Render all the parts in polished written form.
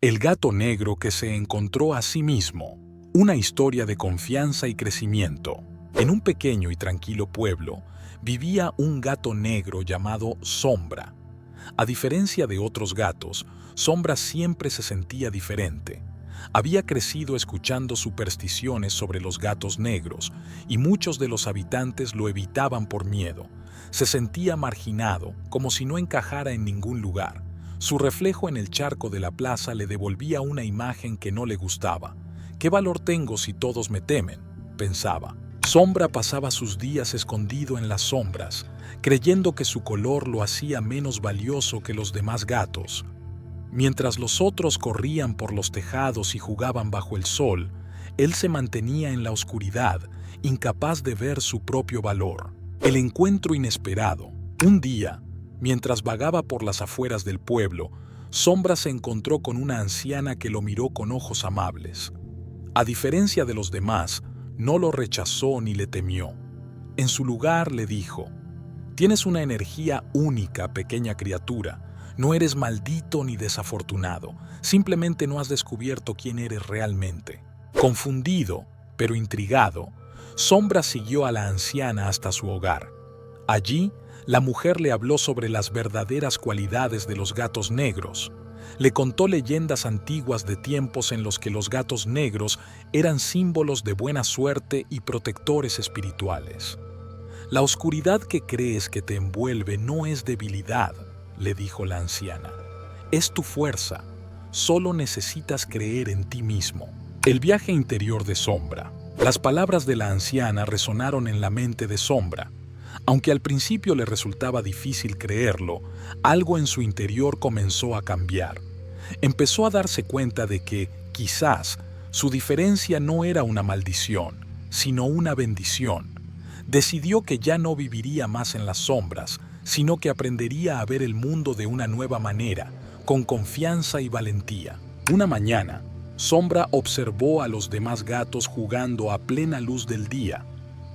El gato negro que se encontró a sí mismo. Una historia de confianza y crecimiento. En un pequeño y tranquilo pueblo vivía un gato negro llamado Sombra. A diferencia de otros gatos, Sombra siempre se sentía diferente. Había crecido escuchando supersticiones sobre los gatos negros y muchos de los habitantes lo evitaban por miedo. Se sentía marginado, como si no encajara en ningún lugar. Su reflejo en el charco de la plaza le devolvía una imagen que no le gustaba. ¿Qué valor tengo si todos me temen?, pensaba. Sombra pasaba sus días escondido en las sombras, creyendo que su color lo hacía menos valioso que los demás gatos. Mientras los otros corrían por los tejados y jugaban bajo el sol, él se mantenía en la oscuridad, incapaz de ver su propio valor. El encuentro inesperado. Un día, mientras vagaba por las afueras del pueblo, Sombra se encontró con una anciana que lo miró con ojos amables. A diferencia de los demás, no lo rechazó ni le temió. En su lugar le dijo: «Tienes una energía única, pequeña criatura. No eres maldito ni desafortunado, simplemente no has descubierto quién eres realmente». Confundido, pero intrigado, Sombra siguió a la anciana hasta su hogar. Allí, la mujer le habló sobre las verdaderas cualidades de los gatos negros. Le contó leyendas antiguas de tiempos en los que los gatos negros eran símbolos de buena suerte y protectores espirituales. «La oscuridad que crees que te envuelve no es debilidad», le dijo la anciana. «Es tu fuerza. Solo necesitas creer en ti mismo». El viaje interior de Sombra. Las palabras de la anciana resonaron en la mente de Sombra. Aunque al principio le resultaba difícil creerlo, algo en su interior comenzó a cambiar. Empezó a darse cuenta de que, quizás, su diferencia no era una maldición, sino una bendición. Decidió que ya no viviría más en las sombras, sino que aprendería a ver el mundo de una nueva manera, con confianza y valentía. Una mañana, Sombra observó a los demás gatos jugando a plena luz del día.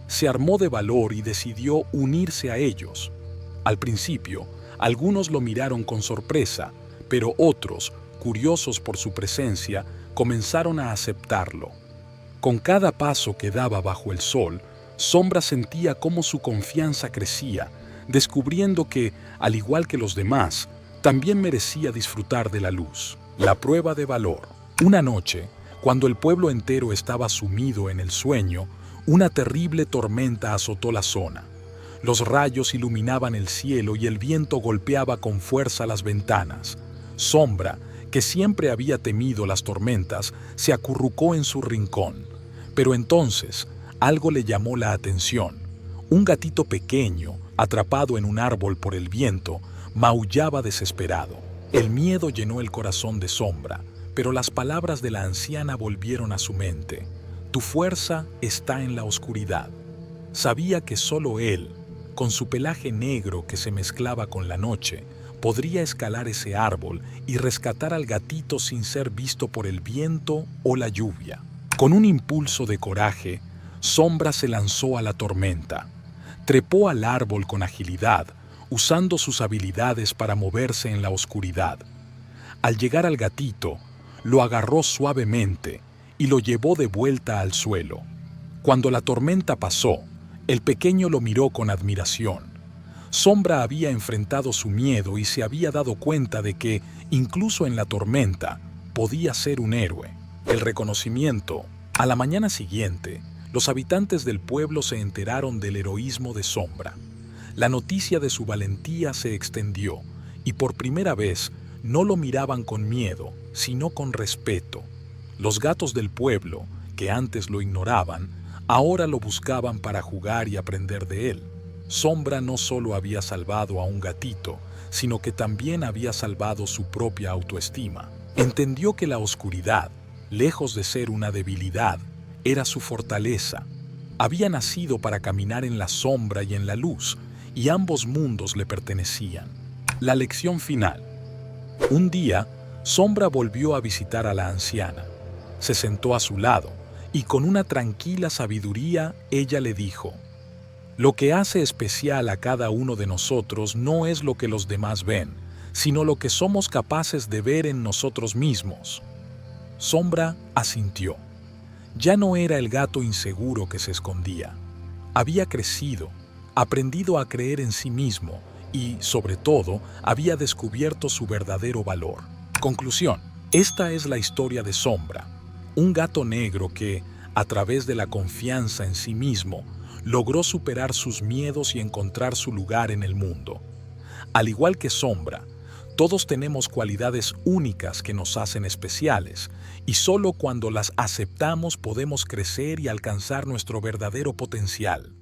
Se armó de valor y decidió unirse a ellos. Al principio, algunos lo miraron con sorpresa, pero otros, curiosos por su presencia, comenzaron a aceptarlo. Con cada paso que daba bajo el sol, Sombra sentía cómo su confianza crecía, descubriendo que, al igual que los demás, también merecía disfrutar de la luz. La prueba de valor. Una noche, cuando el pueblo entero estaba sumido en el sueño, una terrible tormenta azotó la zona. Los rayos iluminaban el cielo y el viento golpeaba con fuerza las ventanas. Sombra, que siempre había temido las tormentas, se acurrucó en su rincón. Pero entonces, algo le llamó la atención. Un gatito pequeño, atrapado en un árbol por el viento, maullaba desesperado. El miedo llenó el corazón de Sombra, pero las palabras de la anciana volvieron a su mente. «Tu fuerza está en la oscuridad». Sabía que solo él, con su pelaje negro que se mezclaba con la noche, podría escalar ese árbol y rescatar al gatito sin ser visto por el viento o la lluvia. Con un impulso de coraje, Sombra se lanzó a la tormenta. Trepó al árbol con agilidad, usando sus habilidades para moverse en la oscuridad. Al llegar al gatito, lo agarró suavemente y lo llevó de vuelta al suelo. Cuando la tormenta pasó, el pequeño lo miró con admiración. Sombra había enfrentado su miedo y se había dado cuenta de que, incluso en la tormenta, podía ser un héroe. El reconocimiento. A la mañana siguiente, los habitantes del pueblo se enteraron del heroísmo de Sombra. La noticia de su valentía se extendió, y por primera vez no lo miraban con miedo, sino con respeto. Los gatos del pueblo, que antes lo ignoraban, ahora lo buscaban para jugar y aprender de él. Sombra no solo había salvado a un gatito, sino que también había salvado su propia autoestima. Entendió que la oscuridad, lejos de ser una debilidad, era su fortaleza. Había nacido para caminar en la sombra y en la luz, y ambos mundos le pertenecían. La lección final. Un día, Sombra volvió a visitar a la anciana. Se sentó a su lado y con una tranquila sabiduría ella le dijo: «Lo que hace especial a cada uno de nosotros no es lo que los demás ven, sino lo que somos capaces de ver en nosotros mismos. Sombra asintió. Ya no era el gato inseguro que se escondía. Había crecido, aprendido a creer en sí mismo y, sobre todo, había descubierto su verdadero valor. Conclusión. Esta es la historia de Sombra, un gato negro que, a través de la confianza en sí mismo, logró superar sus miedos y encontrar su lugar en el mundo. Al igual que Sombra, todos tenemos cualidades únicas que nos hacen especiales, y solo cuando las aceptamos podemos crecer y alcanzar nuestro verdadero potencial.